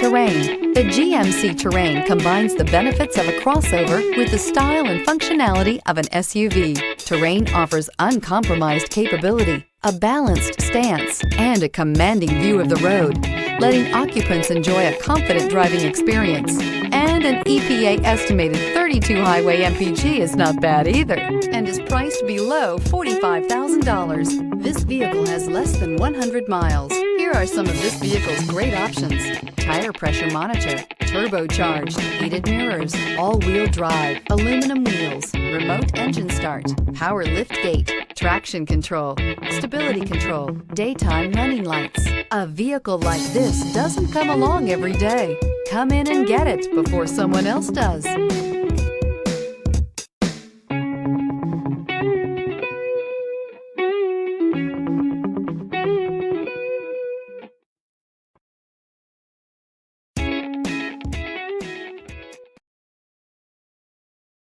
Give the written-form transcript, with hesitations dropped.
Terrain. The GMC Terrain combines the benefits of a crossover with the style and functionality of an SUV. Terrain offers uncompromised capability, a balanced stance, and a commanding view of the road, letting occupants enjoy a confident driving experience. And an EPA estimated 32 highway MPG is not bad either, and is priced below $45,000. This vehicle has less than 100 miles. Here are some of this vehicle's great options: tire pressure monitor, turbocharged, heated mirrors, all-wheel drive, aluminum wheels, remote engine start, power liftgate, traction control, stability control, daytime running lights. A vehicle like this doesn't come along every day. Come in and get it before someone else does.